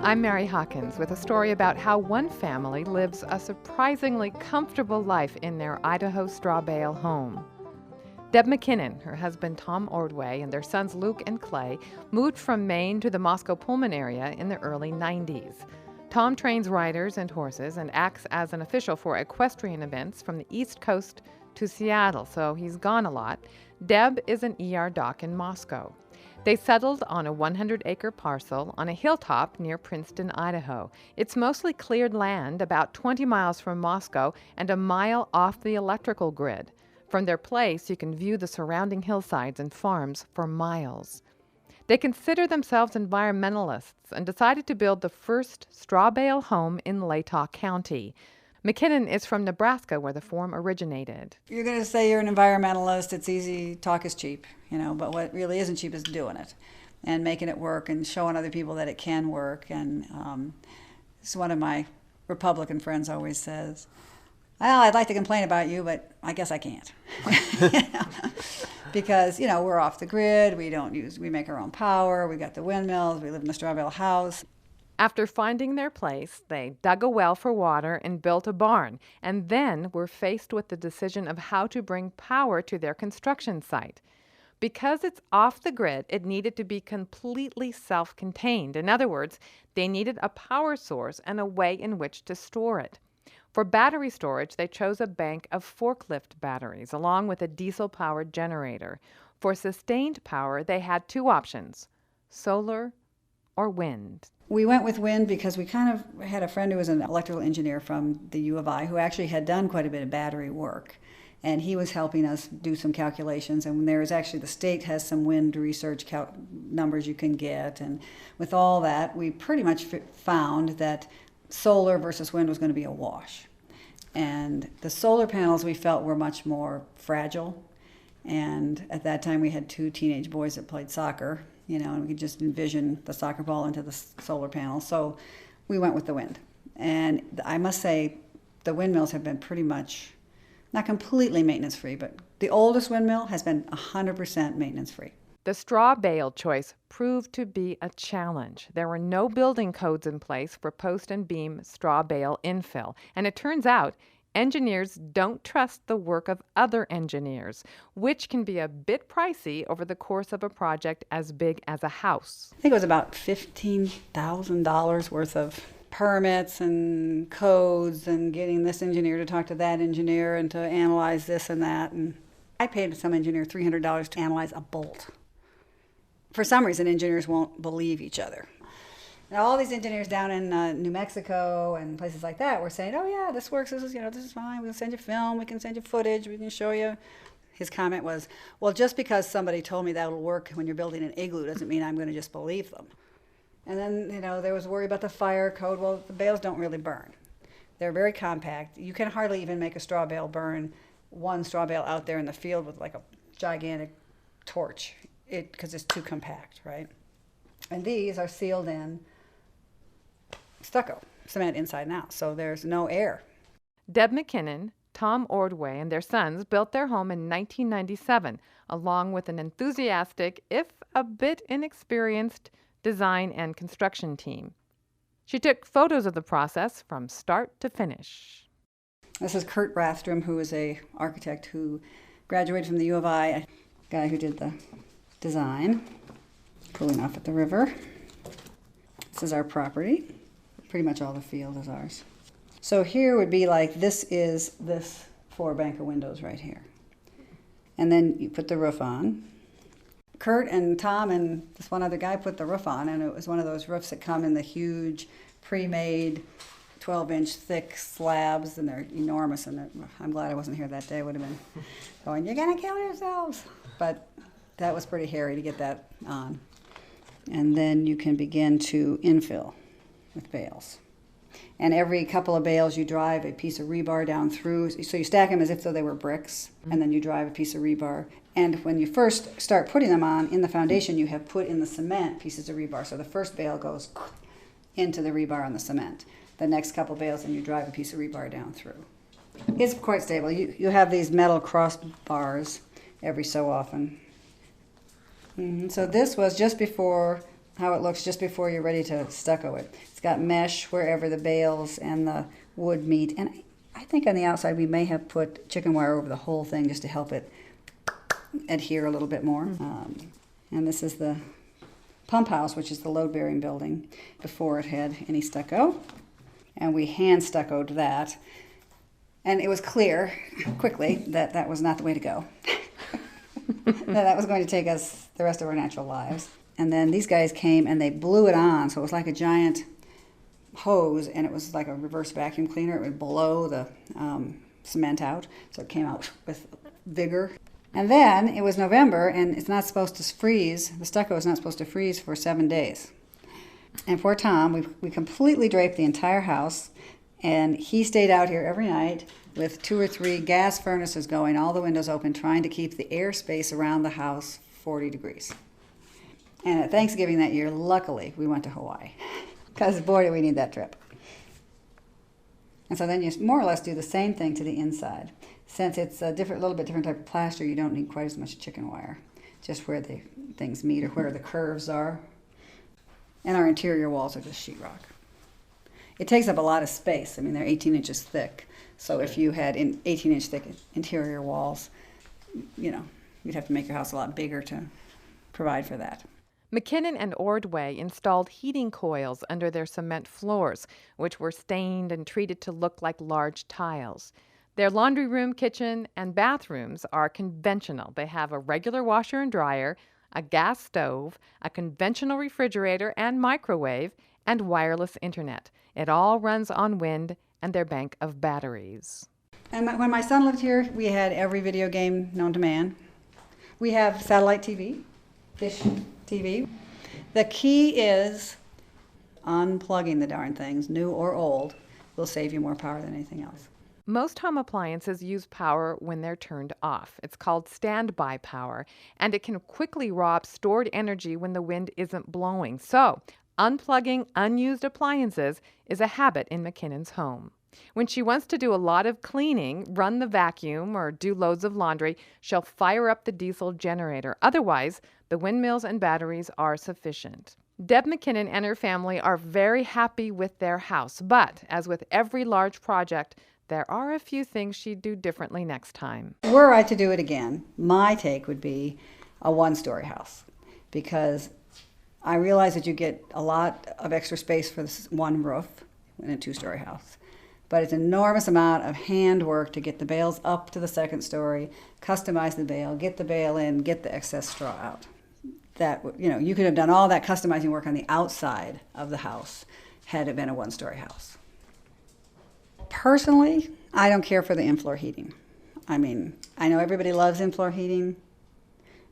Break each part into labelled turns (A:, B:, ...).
A: I'm Mary Hawkins with a story about how one family lives a surprisingly comfortable life in their Idaho Strawbale home. Deb McKinnon, her husband Tom Ordway, and their sons Luke and Clay moved from Maine to the Moscow-Pullman area in the early 90s. Tom trains riders and horses and acts as an official for equestrian events from the East Coast to Seattle, so he's gone a lot. Deb is an ER doc in Moscow. They settled on a 100-acre parcel on a hilltop near Princeton, Idaho. It's mostly cleared land about 20 miles from Moscow and a mile off the electrical grid. From their place, you can view the surrounding hillsides and farms for miles. They consider themselves environmentalists and decided to build the first Strawbale home in Latah County. McKinnon is from Nebraska, where the form originated.
B: You're going to say you're an environmentalist, it's easy, talk is cheap, but what really isn't cheap is doing it and making it work and showing other people that it can work. And it's one of my Republican friends always says, well, I'd like to complain about you, but I guess I can't. Because, we're off the grid, we make our own power, we got the windmills, we live in the Strawbale house.
A: After finding their place, they dug a well for water and built a barn, and then were faced with the decision of how to bring power to their construction site. Because it's off the grid, it needed to be completely self-contained. In other words, they needed a power source and a way in which to store it. For battery storage, they chose a bank of forklift batteries, along with a diesel-powered generator. For sustained power, they had two options: solar or wind.
B: We went with wind because we kind of had a friend who was an electrical engineer from the U of I who actually had done quite a bit of battery work. And he was helping us do some calculations. And there is actually, the state has some wind research numbers you can get. And with all that, we pretty much found that solar versus wind was going to be a wash. And the solar panels we felt were much more fragile. And at that time we had two teenage boys that played soccer, and we could just envision the soccer ball into the solar panel. So we went with the wind. And I must say, the windmills have been pretty much, not completely maintenance-free, but the oldest windmill has been 100% maintenance-free.
A: The Strawbale choice proved to be a challenge. There were no building codes in place for post and beam Strawbale infill, and it turns out engineers don't trust the work of other engineers, which can be a bit pricey over the course of a project as big as a house.
B: I think it was about $15,000 worth of permits and codes and getting this engineer to talk to that engineer and to analyze this and that. And I paid some engineer $300 to analyze a bolt. For some reason, engineers won't believe each other. Now, all these engineers down in New Mexico and places like that were saying, "Oh yeah, this works. This is fine. We can send you film. We can send you footage. We can show you." His comment was, "Well, just because somebody told me that'll work when you're building an igloo doesn't mean I'm going to just believe them." And then there was worry about the fire code. Well, the bales don't really burn. They're very compact. You can hardly even make a straw bale burn. One straw bale out there in the field with like a gigantic torch, because it's too compact, right? And these are sealed in stucco, cement inside and out, so there's no air.
A: Deb McKinnon, Tom Ordway, and their sons built their home in 1997, along with an enthusiastic, if a bit inexperienced, design and construction team. She took photos of the process from start to finish.
B: This is Kurt Rathstrom, who is an architect who graduated from the U of I, a guy who did the design, cooling off at the river. This is our property. Pretty much all the field is ours. So here would be like, this is this 4-bank of windows right here. And then you put the roof on. Kurt and Tom and this one other guy put the roof on, and it was one of those roofs that come in the huge pre-made 12-inch thick slabs, and they're enormous. And I'm glad I wasn't here that day. I would have been going, "You're gonna kill yourselves." But that was pretty hairy to get that on. And then you can begin to infill with bales. And every couple of bales you drive a piece of rebar down through. So you stack them as if though they were bricks, and then you drive a piece of rebar. And when you first start putting them on, in the foundation you have put in the cement pieces of rebar. So the first bale goes into the rebar on the cement. The next couple of bales, and you drive a piece of rebar down through. It's quite stable. You have these metal crossbars every so often. So this was just before how it looks just before you're ready to stucco it. It's got mesh wherever the bales and the wood meet. And I think on the outside we may have put chicken wire over the whole thing just to help it adhere a little bit more. And this is the pump house, which is the load-bearing building, before it had any stucco. And we hand stuccoed that. And it was clear quickly that that was not the way to go. that was going to take us the rest of our natural lives. And then these guys came and they blew it on, so it was like a giant hose, and it was like a reverse vacuum cleaner. It would blow the cement out, so it came out with vigor. And then it was November, and it's not supposed to freeze. The stucco is not supposed to freeze for 7 days. And poor Tom, we completely draped the entire house, and he stayed out here every night with 2 or 3 gas furnaces going, all the windows open, trying to keep the airspace around the house 40 degrees. And at Thanksgiving that year, luckily, we went to Hawaii, because boy, did we need that trip. And so then you more or less do the same thing to the inside. Since it's a little bit different type of plaster, you don't need quite as much chicken wire, just where the things meet or where the curves are. And our interior walls are just sheetrock. It takes up a lot of space. I mean, they're 18 inches thick. So if you had 18-inch thick interior walls, you know, you'd have to make your house a lot bigger to provide for that.
A: McKinnon and Ordway installed heating coils under their cement floors, which were stained and treated to look like large tiles. Their laundry room, kitchen, and bathrooms are conventional. They have a regular washer and dryer, a gas stove, a conventional refrigerator and microwave, and wireless internet. It all runs on wind and their bank of batteries.
B: And when my son lived here, we had every video game known to man. We have satellite TV, dish TV. The key is unplugging the darn things, new or old, will save you more power than anything else.
A: Most home appliances use power when they're turned off. It's called standby power, and it can quickly rob stored energy when the wind isn't blowing. So, unplugging unused appliances is a habit in McKinnon's home. When she wants to do a lot of cleaning, run the vacuum, or do loads of laundry, she'll fire up the diesel generator. Otherwise, the windmills and batteries are sufficient. Deb McKinnon and her family are very happy with their house, but as with every large project, there are a few things she'd do differently next time.
B: Were I to do it again, my take would be a one-story house, because I realize that you get a lot of extra space for this one roof in a two-story house. But it's an enormous amount of handwork to get the bales up to the second story, customize the bale, get the bale in, get the excess straw out. That, you know, you could have done all that customizing work on the outside of the house had it been a one-story house. Personally, I don't care for the in-floor heating. I mean, I know everybody loves in-floor heating.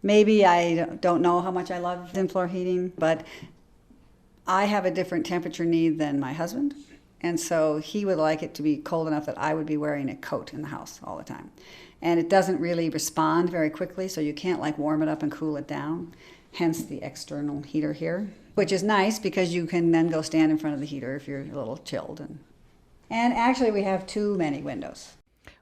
B: Maybe I don't know how much I love in-floor heating, but I have a different temperature need than my husband. And so he would like it to be cold enough that I would be wearing a coat in the house all the time. And it doesn't really respond very quickly, so you can't like warm it up and cool it down. Hence the external heater here, which is nice because you can then go stand in front of the heater if you're a little chilled. And actually we have too many windows.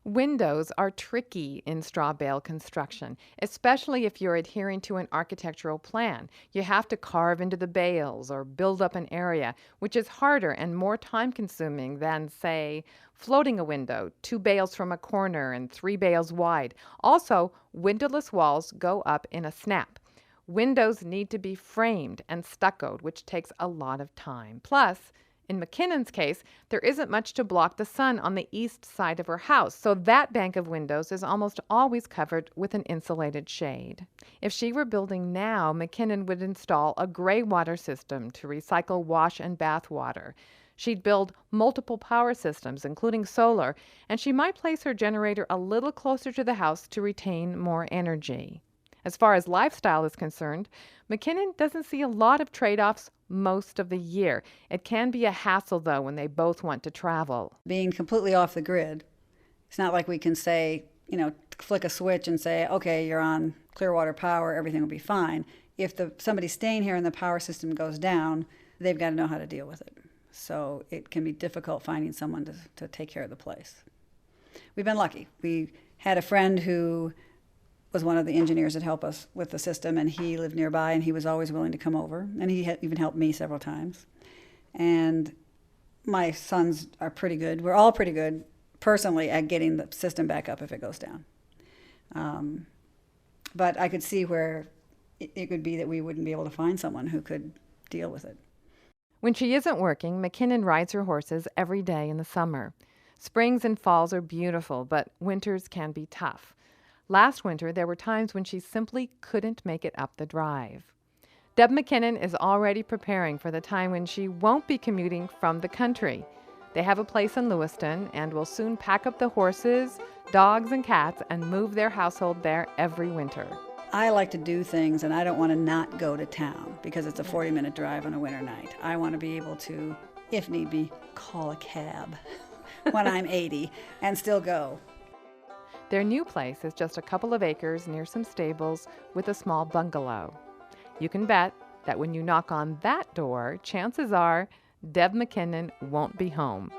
A: Windows are tricky in Strawbale construction, especially if you're adhering to an architectural plan. You have to carve into the bales or build up an area, which is harder and more time-consuming than, say, floating a window, 2 bales from a corner and 3 bales wide. Also, windowless walls go up in a snap. Windows need to be framed and stuccoed, which takes a lot of time. Plus, in McKinnon's case, there isn't much to block the sun on the east side of her house, so that bank of windows is almost always covered with an insulated shade. If she were building now, McKinnon would install a gray water system to recycle wash and bath water. She'd build multiple power systems, including solar, and she might place her generator a little closer to the house to retain more energy. As far as lifestyle is concerned, McKinnon doesn't see a lot of trade-offs most of the year. It can be a hassle, though, when they both want to travel.
B: Being completely off the grid, it's not like we can say, you know, flick a switch and say, okay, you're on Clearwater Power, everything will be fine. If somebody's staying here and the power system goes down, they've got to know how to deal with it. So it can be difficult finding someone to take care of the place. We've been lucky. We had a friend who was one of the engineers that helped us with the system, and he lived nearby, and he was always willing to come over, and he had even helped me several times. And my sons are pretty good. We're all pretty good, personally, at getting the system back up if it goes down. But I could see where it could be that we wouldn't be able to find someone who could deal with it.
A: When she isn't working, McKinnon rides her horses every day in the summer. Springs and falls are beautiful, but winters can be tough. Last winter, there were times when she simply couldn't make it up the drive. Deb McKinnon is already preparing for the time when she won't be commuting from the country. They have a place in Lewiston and will soon pack up the horses, dogs, and cats and move their household there every winter.
B: I like to do things, and I don't want to not go to town because it's a 40-minute drive on a winter night. I want to be able to, if need be, call a cab when I'm 80 and still go.
A: Their new place is just a couple of acres near some stables with a small bungalow. You can bet that when you knock on that door, chances are Deb McKinnon won't be home.